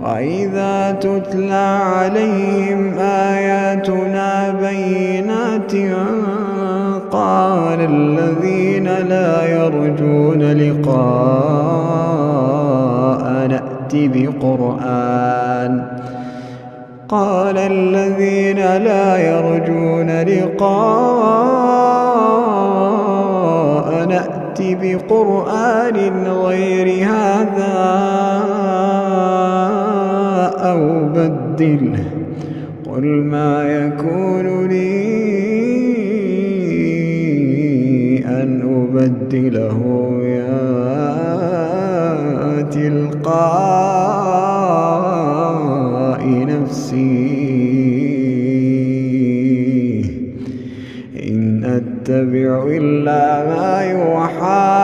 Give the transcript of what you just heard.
وإذا تتلى عليهم آياتنا بينات قال الذين لا يرجون لقاءنا ائت بقرآن غير هذا أو بدله قل ما يكون لي أن أبدله من تلقاء نفسي إن أتبع إلا ما يوحى